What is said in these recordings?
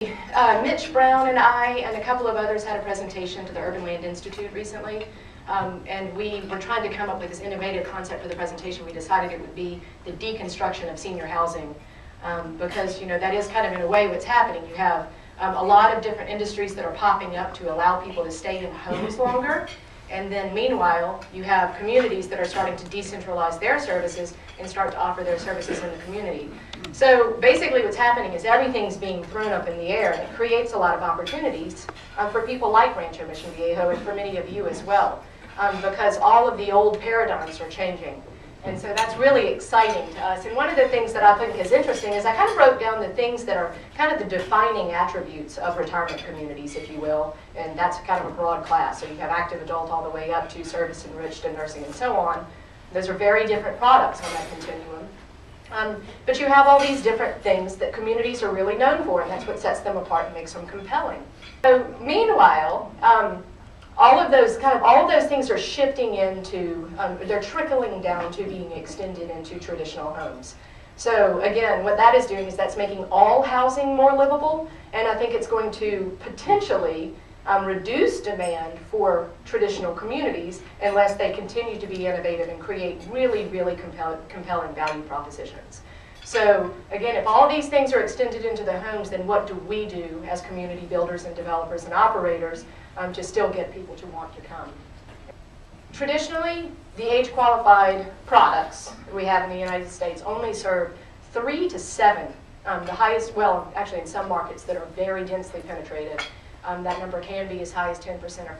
Mitch Brown and I and a couple of others had a presentation to the Urban Land Institute recently, and we were trying to come up with this innovative concept for the presentation. We decided it would be the deconstruction of senior housing, because that is kind of in a way what's happening. You have a lot of different industries that are popping up to allow people to stay in homes longer, and then meanwhile you have communities that are starting to decentralize their services and start to offer their services in the community. So basically what's happening is everything's being thrown up in the air, and it creates a lot of opportunities for people like Rancho Mission Viejo and for many of you as well, because all of the old paradigms are changing. And so that's really exciting to us. And one of the things that I think is interesting is I kind of wrote down the things that are kind of the defining attributes of retirement communities, if you will, and that's kind of a broad class. So you have active adult all the way up to service enriched and nursing and so on. Those are very different products on that continuum. But you have all these different things that communities are really known for, and that's what sets them apart and makes them compelling. So meanwhile, all of those things are shifting into, they're trickling down to being extended into traditional homes. So again, what that is doing is that's making all housing more livable, and I think it's going to potentially reduce demand for traditional communities unless they continue to be innovative and create really, really compelling value propositions. So again, if all these things are extended into the homes, then what do we do as community builders and developers and operators to still get people to want to come? Traditionally, the age-qualified products that we have in the United States only serve 3 to 7, the highest, well, actually in some markets that are very densely penetrated, that number can be as high as 10% or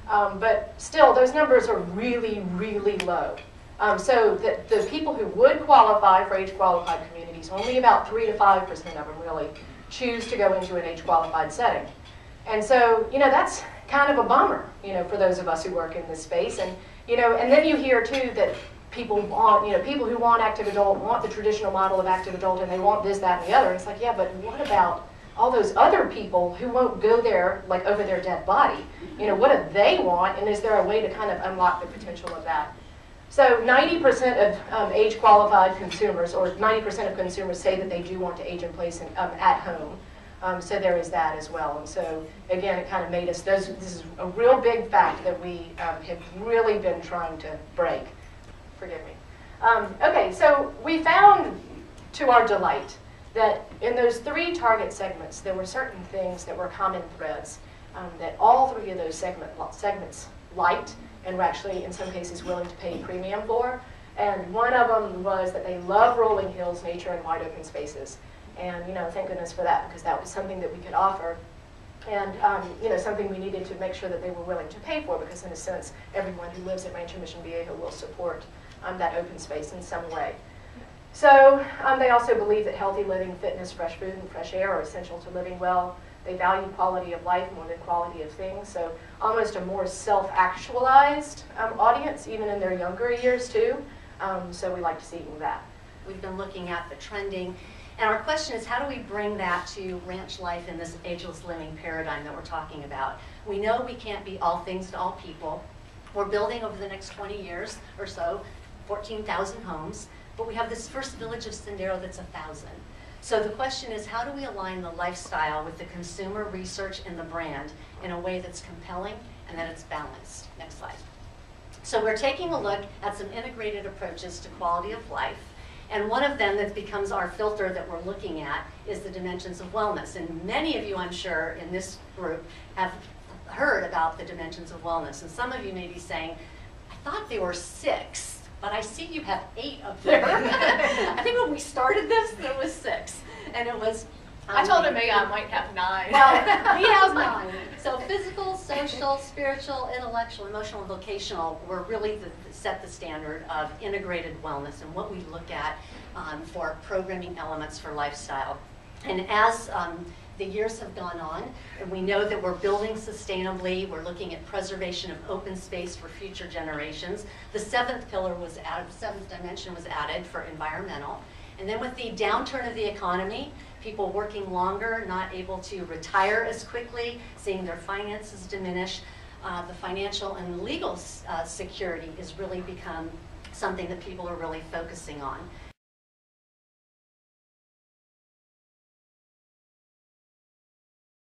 15%. But still, those numbers are really, really low. So the people who would qualify for age-qualified communities, only about 3 to 5% of them really choose to go into an age-qualified setting. And so, that's kind of a bummer, for those of us who work in this space. And, and then you hear too that people want, people who want active adult want the traditional model of active adult, and they want this, that, and the other. It's like, yeah, but what about all those other people who won't go there, like over their dead body? What do they want, and is there a way to kind of unlock the potential of that? So 90% of age-qualified consumers, or 90% of consumers say that they do want to age in place at home. So there is that as well. And so again, it kind of made us, this is a real big fact that we have really been trying to break. Forgive me. Okay, so we found, to our delight, that in those 3 target segments, there were certain things that were common threads that all 3 of those segments liked and were actually, in some cases, willing to pay a premium for. And one of them was that they love rolling hills, nature, and wide open spaces. And, thank goodness for that, because that was something that we could offer. And, something we needed to make sure that they were willing to pay for, because in a sense, everyone who lives at Rancho Mission Viejo will support that open space in some way. So they also believe that healthy living, fitness, fresh food, and fresh air are essential to living well. They value quality of life more than quality of things. So almost a more self-actualized audience, even in their younger years too. So we like to see that. We've been looking at the trending, and our question is, how do we bring that to ranch life in this ageless living paradigm that we're talking about? We know we can't be all things to all people. We're building over the next 20 years or so, 14,000 homes. But we have this first village of Sendero that's 1,000. So the question is, how do we align the lifestyle with the consumer research and the brand in a way that's compelling and that it's balanced? Next slide. So we're taking a look at some integrated approaches to quality of life. And one of them that becomes our filter that we're looking at is the dimensions of wellness. And many of you, I'm sure, in this group have heard about the dimensions of wellness. And some of you may be saying, I thought there were 6. But I see you have 8 up there. I think when we started this, there was 6. And it was... I told him maybe I might have 9. Well, he has 9. So physical, social, spiritual, intellectual, emotional, and vocational were really set the standard of integrated wellness and what we look at for programming elements for lifestyle. And as the years have gone on, and we know that we're building sustainably. We're looking at preservation of open space for future generations. The 7th pillar was added, 7th dimension was added for environmental. And then with the downturn of the economy, people working longer, not able to retire as quickly, seeing their finances diminish, the financial and legal security has really become something that people are really focusing on.